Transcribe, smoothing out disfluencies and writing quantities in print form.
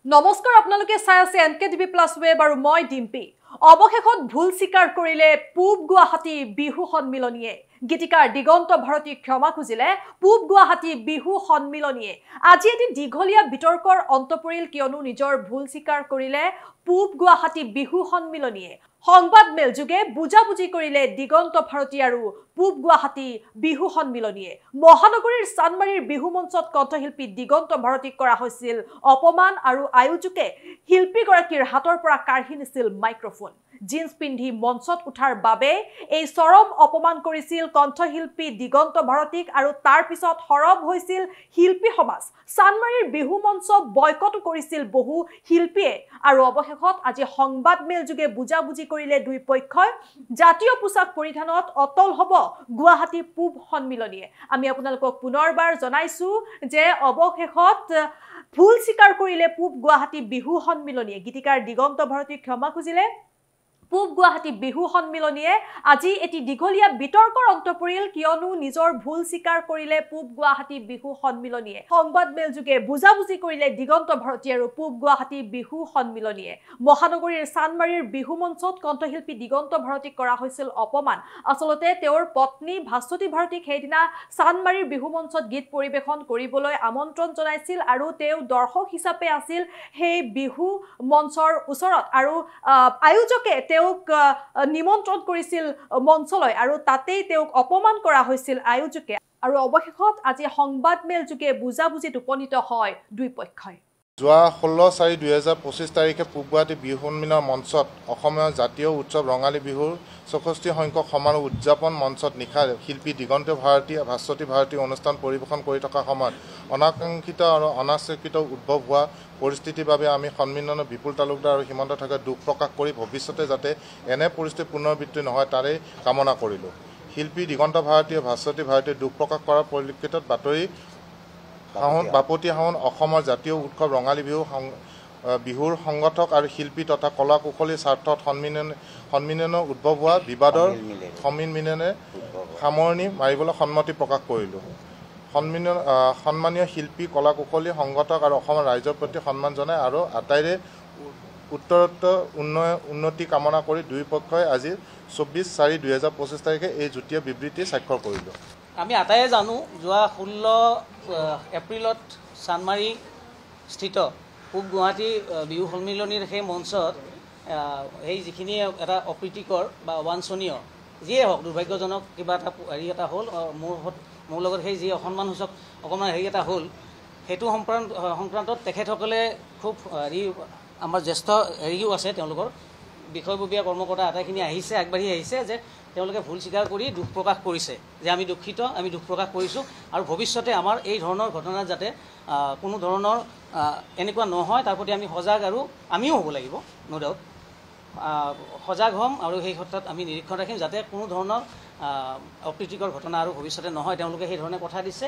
নমস্কাৰ আপোনালোকে চাই আছে এনকেটিভি প্লাছ ৱেব আৰু মই ডিম্পি অৱশেষত ভুল স্বীকাৰ কৰিলে পূব গুৱাহাটী বিহু সন্মিলনীয়ে গীতিকাৰ দিগন্ত ভাৰতী ক্ষমা খুজিলে পূব গুৱাহাটী বিহু সন্মিলনীয়ে আজি এটি দীঘলীয়া বিতৰ্কৰ অন্ত পৰিল কিয়নো নিজৰ ভুল স্বীকাৰ কৰিলে পূব গুৱাহাটী বিহু সন্মিলনীয়ে সংবাদ মেল যোগে বুজাবুজি কৰিলে দিগন্ত ভাৰতী আৰু পূব গুৱাহাটী বিহু সন্মিলনীয়ে মহানগৰীৰ চানমাৰীৰ বিহু মঞ্চত কণ্ঠশিল্পী দিগন্ত ভাৰতীক কৰা হৈছিল অপমান আৰু আয়োজকে শিল্পীগৰাকীৰ হাতৰ পৰা কাঢ়ি নিছিল মাইক্ৰফোন জিন্স পিন্ধি মঞ্চত উঠাৰ বাবে এই চৰম অপমান কৰিছিল কণ্ঠশিল্পী দিগন্ত ভাৰতীক আৰু তাৰ পিছত হৰব হৈছিল শিল্পী সমাজ চানমাৰীৰ বিহু মঞ্চ বয়কট কৰিছিল বহু শিল্পীয়ে আৰু অৱশেষত আজি সংবাদ মেল যোগে বুজাবুজি কৰিলে দুই পক্ষই জাতীয় পোছাক পৰিধানত অটল হ'ব গুৱাহাটী পূব সন্মিলনীয়ে আমি আপোনালোকক পুনৰবাৰ জনাইছো যে অৱশেষত ভুল স্বীকাৰ কৰিলে পূব গুৱাহাটী বিহু সন্মিলনীয়ে গীতিকাৰ দিগন্ত ভাৰতীক ক্ষমা খুজিলে পূব গুৱাহাটী বিহু সন্মিলনীয়ে আজি এটি দীঘলীয়া বিতৰ্কৰ অন্ত পৰিল কিয়নো নিজৰ ভুল স্বীকাৰ কৰিলে পূব গুৱাহাটী বিহু সন্মিলনীয়ে সংবাদ মেল যোগে বুজাবুজি কৰিলে দিগন্ত ভাৰতী আৰু পূব গুৱাহাটী বিহু সন্মিলনীয়ে মহানগৰীৰ চানমাৰীৰ বিহু মঞ্চত কণ্ঠশিল্পী দিগন্ত ভাৰতীক কৰা হৈছিল অপমান আচলতে তেওঁৰ পত্নী ভাস্বতী ভাৰতীক সেইদিনা চানমাৰীৰ বিহু মঞ্চত গীত পৰিবেশন কৰিবলৈ আমন্ত্ৰণ জনাইছিল আৰু তেওঁ দৰ্শক হিচাপে আছিল সেই বিহু মঞ্চৰ ওচৰত আৰু আয়োজকে নিমন্ত্ৰণ কৰিছিল মঞ্চলৈ আৰু তাতেই তেওঁক অপমান কৰা হৈছিল আয়োজকে আৰু অৱশেষত আজি সংবাদ মেল যোগে বুজাবুজিত উপনীত হয় দুই পক্ষই যোৱা 16/4/2025 তাৰিখে পূব গুৱাহাটী বিহু সন্মিলনৰ মঞ্চত অসমীয়া জাতীয় উৎসৱ ৰঙালী বিহুৰ 64 সংখ্যক সমাৰোহ উদযাপন মঞ্চত নিশা শিল্পী দিগন্ত ভাৰতী ভাস্বতী ভাৰতী অনুষ্ঠান পৰিৱেশন কৰি থকা সময়ত অনাকাংক্ষিত আৰু অনাস্বীকৃত উদ্ভৱ হোৱা পৰিস্থিতিৰ বাবে আমি সন্মিলনৰ বিপুল তালুকদাৰ আৰু সীমান্ত থাকে দুখ প্ৰকাশ কৰি ভৱিষ্যতে যাতে এনে পৰিস্থিতি পুনৰাবৃত্তি নহয় তাৰে কামনা কৰিলোঁ শিল্পী দিগন্ত ভাৰতীয়ে ভাস্বতী ভাৰতীয়ে দুখ প্ৰকাশ কৰাৰ পৰিপ্ৰেক্ষিতত বাতৰি বাপতি শাওন অসমৰ জাতীয় উৎসৱ ৰঙালী বিহুৰ সংগঠক আৰু শিল্পী তথা কলা কুশলীৰ স্বাৰ্থত সন্মিলনৰ উদ্ভৱ হোৱা বিবাদৰ সন্মিলনে সামৰণি মাৰিবলৈ সন্মতি প্ৰকাশ কৰিলোঁ সন্মানীয় শিল্পী কলা কুশলী সংগঠক আৰু অসমৰ ৰাইজৰ প্ৰতি সন্মান জনাই আৰু আটাইৰে উত্তৰোত্তৰ উন্নতি কামনা কৰি দুই পক্ষই আজি 24/4/2025 তাৰিখে এই যুটীয়া বিবৃতি স্বাক্ষৰ কৰিলোঁ আমি আটাইয়ে জানো যোৱা 16 এপ্ৰিলত চানমাৰী স্থিত পূব গুৱাহাটী বিহু সন্মিলনীৰ সেই মঞ্চত সেই যিখিনি এটা অপ্ৰীতিকৰ বা অবাঞ্ছনীয় যিয়ে হওক দুৰ্ভাগ্যজনক কিবা এটা হেৰি এটা হ'ল মোৰ লগত সেই যি অসন্মানসূচক অকণমান হেৰি এটা হ'ল সেইটো সংক্ৰান্তত তেখেতসকলে খুব হেৰি আমাৰ জ্যেষ্ঠ হেৰিও আছে তেওঁলোকৰ বিষয়ববীয়া কৰ্মকৰ্তা আটাইখিনি আহিছে আগবাঢ়ি আহিছে যে তেওঁলোকে ভুল স্বীকাৰ কৰি দুখ প্ৰকাশ কৰিছে যে আমি দুখিত আমি দুখ প্ৰকাশ কৰিছোঁ আৰু ভৱিষ্যতে আমাৰ এই ধৰণৰ ঘটনা যাতে কোনো ধৰণৰ এনেকুৱা নহয় তাৰ প্ৰতি আমি সজাগ আৰু আমিও হ'ব লাগিব নো ডাউট সজাগ হ'ম আৰু সেই ক্ষেত্ৰত আমি নিৰীক্ষণ ৰাখিম যাতে কোনো ধৰণৰ অপ্ৰীতিকৰ ঘটনা আৰু ভৱিষ্যতে নহয় তেওঁলোকে সেই ধৰণে কথা দিছে